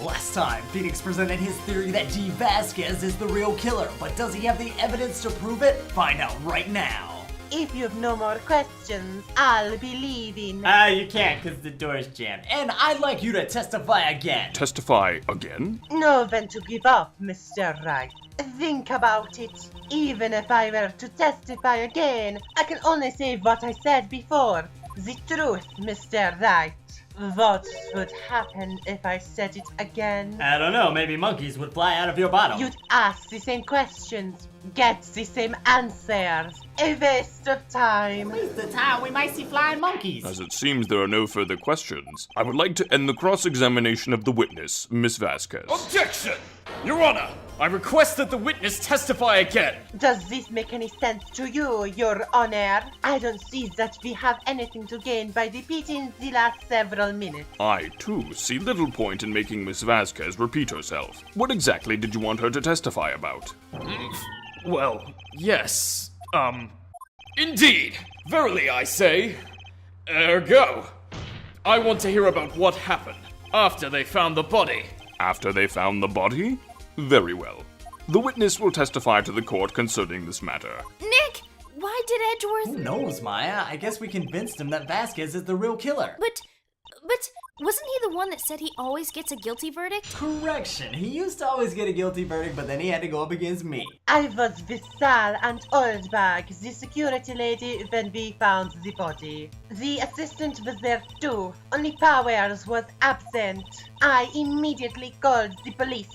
Last time, Phoenix presented his theory that G. Vasquez is the real killer, but does he have the evidence to prove it? Find out right now. If you've no more questions, I'll be leaving. You can't because the door's jammed. And I'd like you to testify again. Testify again? Know when to give up, Mr. Wright. Think about it. Even if I were to testify again, I can only say what I said before. The truth, Mr. Wright. What would happen if I said it again? I don't know, maybe monkeys would fly out of your bottom. You'd ask the same questions, get the same answers. A waste of time. Waste of time, we might see flying monkeys. As it seems there are no further questions, I would like to end the cross-examination of the witness, Miss Vasquez. Objection! Your Honor, I request that the witness testify again. Does this make any sense to you, Your Honor? I don't see that we have anything to gain by repeating the last several minutes. I, too, see little point in making Miss Vasquez repeat herself. What exactly did you want her to testify about? Well, yes. Indeed. Verily I say. Ergo. I want to hear about what happened after they found the body. After they found the body? Very well. The witness will testify to the court concerning this matter. Nick, why did Edgeworth... Who knows, Maya? I guess we convinced him that Vasquez is the real killer. But wasn't he the one that said he always gets a guilty verdict? Correction. He used to always get a guilty verdict, but then he had to go up against me. I was with Sal and Oldbag, the security lady, when we found the body. The assistant was there too, only Powers was absent. I immediately called the police.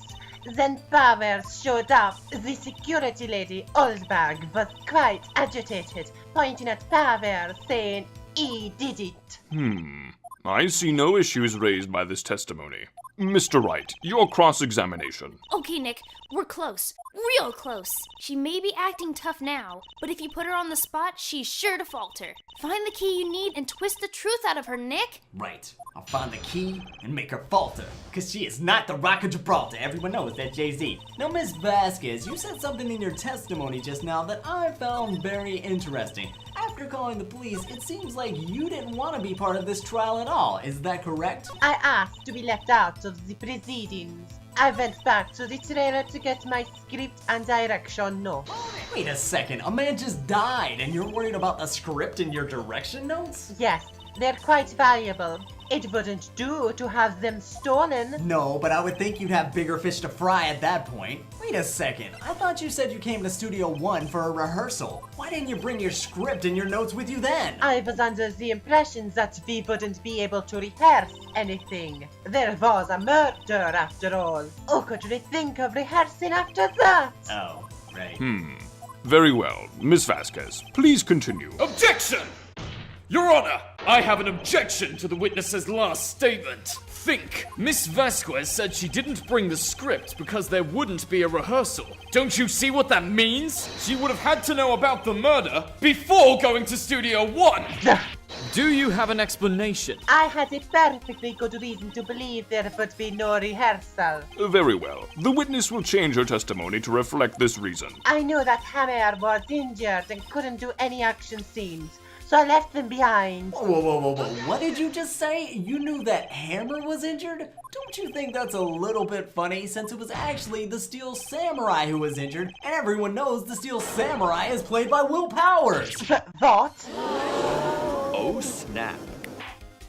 Then Powers showed up. The security lady, Oldbag, was quite agitated, pointing at Powers, saying he did it. I see no issues raised by this testimony. Mr. Wright, your cross-examination. Okay, Nick, we're close. Real close. She may be acting tough now, but if you put her on the spot, she's sure to falter. Find the key you need and twist the truth out of her, Nick. Right. I'll find the key and make her falter. Because she is not the Rock of Gibraltar. Everyone knows that Jay-Z. Now, Miss Vasquez, you said something in your testimony just now that I found very interesting. After calling the police, it seems like you didn't want to be part of this trial at all. Is that correct? I asked to be left out of the proceedings. I went back to the trailer to get my script and direction notes. Wait a second. A man just died and you're worried about the script and your direction notes? Yes, they're quite valuable. It wouldn't do to have them stolen. No, but I would think you'd have bigger fish to fry at that point. Wait a second. I thought you said you came to Studio One for a rehearsal. Why didn't you bring your script and your notes with you then? I was under the impression that we wouldn't be able to rehearse anything. There was a murder after all. Who could we think of rehearsing after that? Oh, right. Very well. Miss Vasquez, please continue. Objection! Your Honor, I have an objection to the witness's last statement. Think. Miss Vasquez said she didn't bring the script because there wouldn't be a rehearsal. Don't you see what that means? She would have had to know about the murder before going to Studio One. Do you have an explanation? I had a perfectly good reason to believe there would be no rehearsal. Very well. The witness will change her testimony to reflect this reason. I knew that Hammer was injured and couldn't do any action scenes, so I left them behind. Whoa. What did you just say? You knew that Hammer was injured? Don't you think that's a little bit funny since it was actually the Steel Samurai who was injured, and everyone knows the Steel Samurai is played by Will Powers? What? Oh, snap.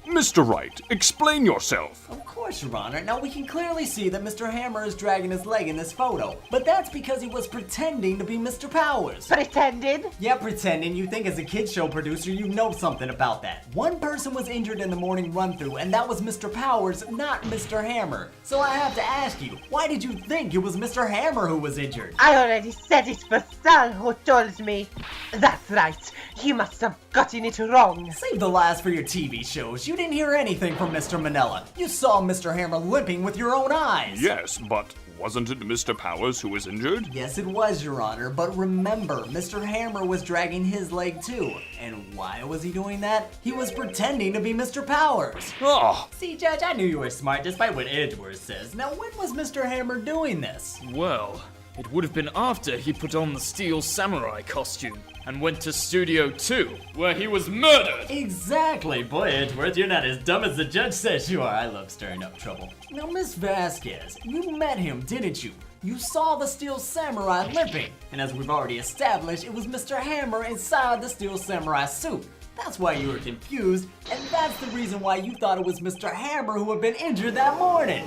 Mr. Wright, explain yourself. Of course, Your Honor. Now, we can clearly see that Mr. Hammer is dragging his leg in this photo, but that's because he was pretending to be Mr. Powers. Pretended? Yeah, pretending. You think as a kids show producer you know something about that. One person was injured in the morning run-through, and that was Mr. Powers, not Mr. Hammer. So I have to ask you, why did you think it was Mr. Hammer who was injured? I already said it was Sal who told me. That's right. You must have gotten it wrong. Save the last for your TV shows. You didn't hear anything from Mr. Manella. You saw Mr. Hammer limping with your own eyes. Yes, but wasn't it Mr. Powers who was injured? Yes, it was, Your Honor, but remember, Mr. Hammer was dragging his leg too. And why was he doing that? He was pretending to be Mr. Powers. Ah, See, Judge, I knew you were smart despite what Edgeworth says. Now, when was Mr. Hammer doing this? Well, It would have been after he put on the steel samurai costume and went to Studio 2, where he was murdered! Exactly, boy, Edgeworth, you're not as dumb as the judge says you are. I love stirring up trouble. Now, Miss Vasquez, you met him, didn't you? You saw the steel samurai limping, and as we've already established, it was Mr. Hammer inside the steel samurai suit. That's why you were confused, and that's the reason why you thought it was Mr. Hammer who had been injured that morning.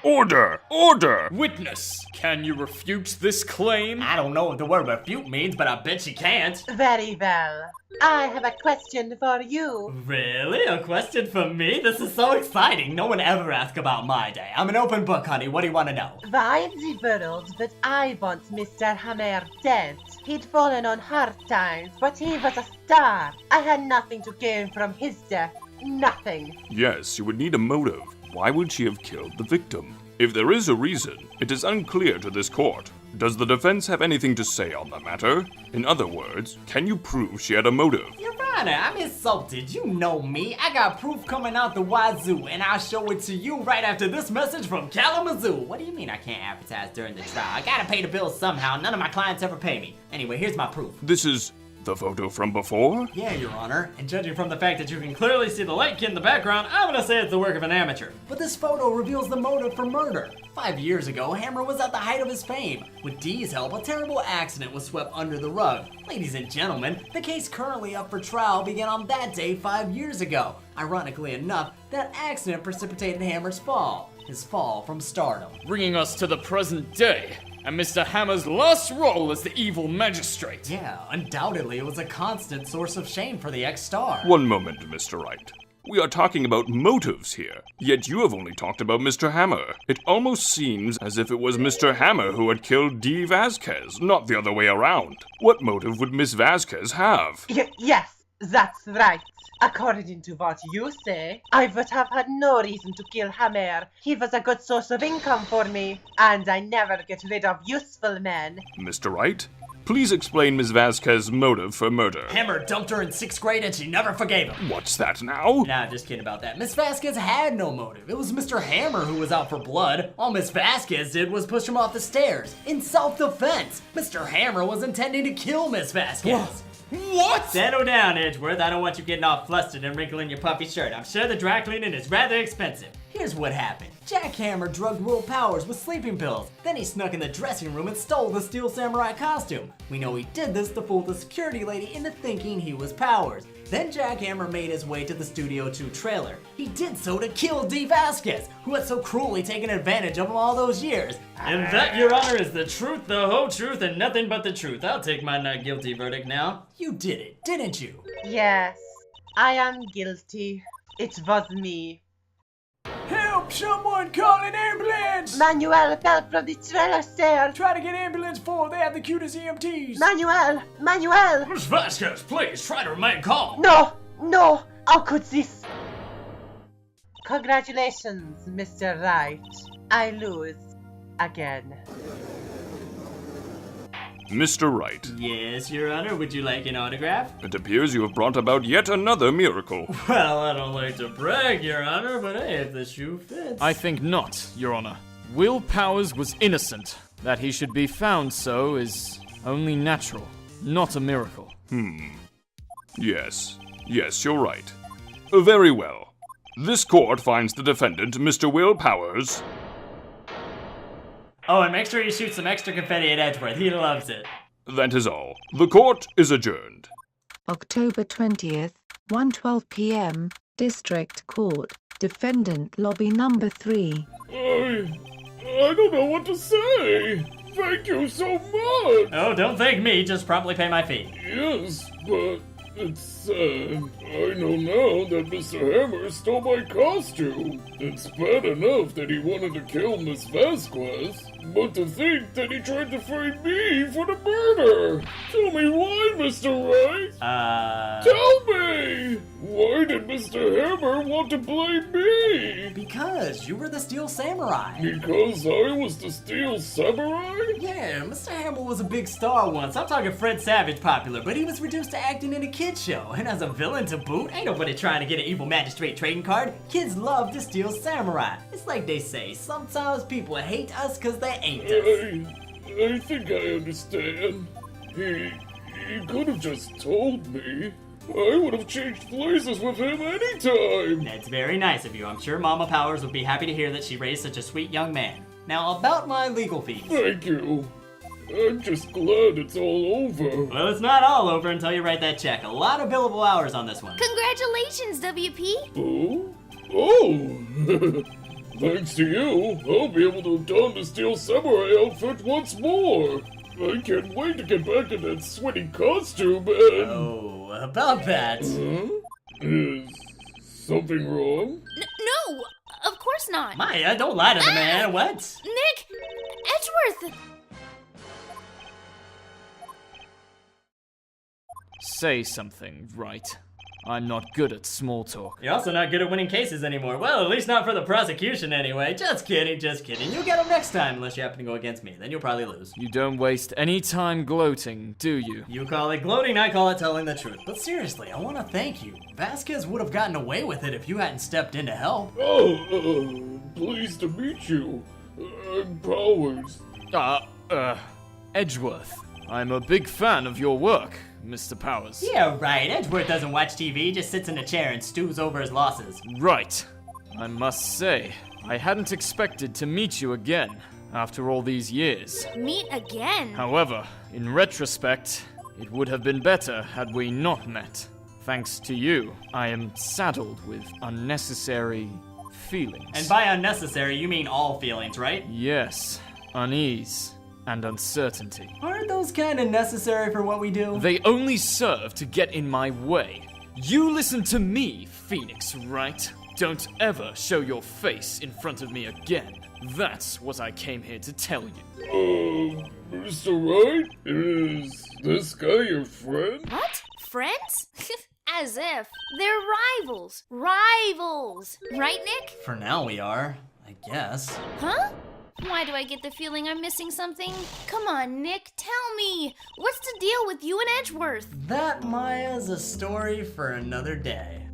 Order! Order! Witness, can you refute this claim? I don't know what the word refute means, but I bet she can't. Very well. I have a question for you. Really? A question for me? This is so exciting. No one ever asks about my day. I'm an open book, honey. What do you want to know? Why in the world, but I want Mr. Hammer dead. He'd fallen on hard times, but he was a star. I had nothing to gain from his death. Nothing. Yes, you would need a motive. Why would she have killed the victim? If there is a reason, it is unclear to this court. Does the defense have anything to say on the matter? In other words, can you prove she had a motive? Your Honor, I'm insulted. You know me. I got proof coming out the wazoo, and I'll show it to you right after this message from Kalamazoo. What do you mean I can't advertise during the trial? I gotta pay the bills somehow. None of my clients ever pay me. Anyway, here's my proof. This is the photo from before? Yeah, Your Honor, and judging from the fact that you can clearly see the light kid in the background, I'm gonna say it's the work of an amateur. But this photo reveals the motive for murder. 5 years ago, Hammer was at the height of his fame. With Dee's help, a terrible accident was swept under the rug. Ladies and gentlemen, the case currently up for trial began on that day 5 years ago. Ironically enough, that accident precipitated Hammer's fall. His fall from stardom. Bringing us to the present day, and Mr. Hammer's last role as the evil magistrate. Yeah, undoubtedly it was a constant source of shame for the ex-star. One moment, Mr. Wright. We are talking about motives here, yet you have only talked about Mr. Hammer. It almost seems as if it was Mr. Hammer who had killed Dee Vasquez, not the other way around. What motive would Miss Vasquez have? Yes, that's right. According to what you say, I would have had no reason to kill Hammer. He was a good source of income for me, and I never get rid of useful men. Mr. Wright, please explain Miss Vasquez's motive for murder. Hammer dumped her in 6th grade and she never forgave him. What's that now? Nah, just kidding about that. Miss Vasquez had no motive. It was Mr. Hammer who was out for blood. All Miss Vasquez did was push him off the stairs. In self-defense, Mr. Hammer was intending to kill Miss Vasquez. What? Settle down, Edgeworth. I don't want you getting all flustered and wrinkling your puffy shirt. I'm sure the dry cleaning is rather expensive. Here's what happened. Jack Hammer drugged Will Powers with sleeping pills. Then he snuck in the dressing room and stole the Steel Samurai costume. We know he did this to fool the security lady into thinking he was Powers. Then Jack Hammer made his way to the Studio 2 trailer. He did so to kill Dee Vasquez, who had so cruelly taken advantage of him all those years. And that, Your Honor, is the truth, the whole truth, and nothing but the truth. I'll take my not guilty verdict now. You did it, didn't you? Yes, I am guilty. It was me. Help! Someone call an ambulance! Manuel fell from the trailer stairs. Try to get ambulance 4, they have the cutest EMTs. Manuel! Miss Vasquez, please try to remain calm. No, how could this? Congratulations, Mr. Wright. I lose again. Mr. Wright, Yes, Your Honor, would you like an autograph? it appears you have brought about yet another miracle. Well, I don't like to brag, Your Honor, but hey, if the shoe fits. I think not, Your Honor. Will Powers was innocent. That he should be found so is only natural, not a miracle. Yes, you're right. Very well. This court finds the defendant, Mr. Will Powers. Oh, and make sure you shoot some extra confetti at Edgeworth. He loves it. That is all. The court is adjourned. October 20th, 1:12 p.m., District Court, Defendant Lobby Number 3. I don't know what to say. Thank you so much. Oh, don't thank me. Just promptly pay my fee. Yes, but it's, I know now that Mr. Hammer stole my costume. It's bad enough that he wanted to kill Miss Vasquez, but to think that he tried to frame me for the murder. Tell me why, Mr. Wright. Tell me! Why did Mr. Hammer want to blame me? Because you were the Steel Samurai. Because I was the Steel Samurai? Yeah, Mr. Hammer was a big star once. I'm talking Fred Savage popular, but he was reduced to acting in a kid's show. And as a villain to boot, ain't nobody trying to get an evil magistrate trading card. Kids love the Steel Samurai. It's like they say, sometimes people hate us because they ain't us. I think I understand. He could have just told me. I would have changed places with him anytime. That's very nice of you. I'm sure Mama Powers would be happy to hear that she raised such a sweet young man. Now, about my legal fees. Thank you. I'm just glad it's all over. Well, it's not all over until you write that check. A lot of billable hours on this one. Congratulations, WP! Oh? Thanks to you, I'll be able to don the Steel Samurai outfit once more. I can't wait to get back in that sweaty costume and... Oh, about that. Is something wrong? No, of course not. Maya, don't lie to the man. What? Nick! Edgeworth! Say something, Wright. I'm not good at small talk. You're also not good at winning cases anymore. Well, at least not for the prosecution anyway. Just kidding, just kidding. You'll get them next time unless you happen to go against me. Then you'll probably lose. You don't waste any time gloating, do you? You call it gloating, I call it telling the truth. But seriously, I want to thank you. Vasquez would have gotten away with it if you hadn't stepped in to help. Oh, pleased to meet you. I'm Powers. Edgeworth. I'm a big fan of your work, Mr. Powers. Yeah, right. Edgeworth doesn't watch TV, just sits in a chair and stews over his losses. Right. I must say, I hadn't expected to meet you again after all these years. Meet again? However, in retrospect, it would have been better had we not met. Thanks to you, I am saddled with unnecessary feelings. And by unnecessary, you mean all feelings, right? Yes, unease and uncertainty. Aren't those kind of necessary for what we do? They only serve to get in my way. You listen to me, Phoenix Wright. Don't ever show your face in front of me again. That's what I came here to tell you. Mr. Wright? Is this guy your friend? What? Friends? As if. They're rivals. Rivals! Right, Nick? For now we are, I guess. Huh? Why do I get the feeling I'm missing something? Come on, Nick, tell me. What's the deal with you and Edgeworth? That, Maya, is a story for another day.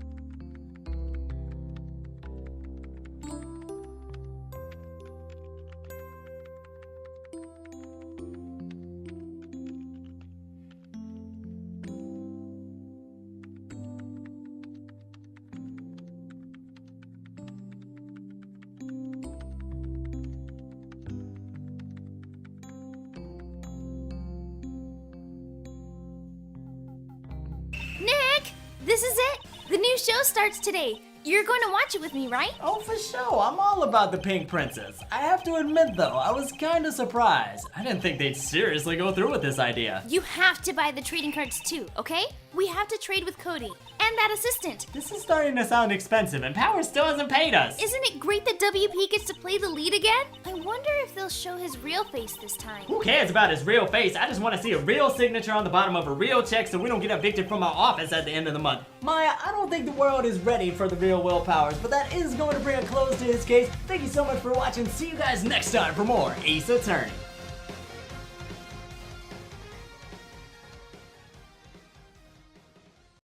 Nick, this is it. The new show starts today. You're going to watch it with me, right? Oh, for sure. I'm all about the Pink Princess. I have to admit, though, I was kind of surprised. I didn't think they'd seriously go through with this idea. You have to buy the trading cards too, okay? We have to trade with Cody and that assistant. This is starting to sound expensive, and Power still hasn't paid us. Isn't it great that WP gets to play the lead again? I wonder if they'll show his real face this time. Who cares about his real face? I just want to see a real signature on the bottom of a real check so we don't get evicted from our office at the end of the month. Maya, I don't think the world is ready for the real Will Powers, but that is going to bring a close to his case. Thank you so much for watching. See you guys next time for more Ace Attorney.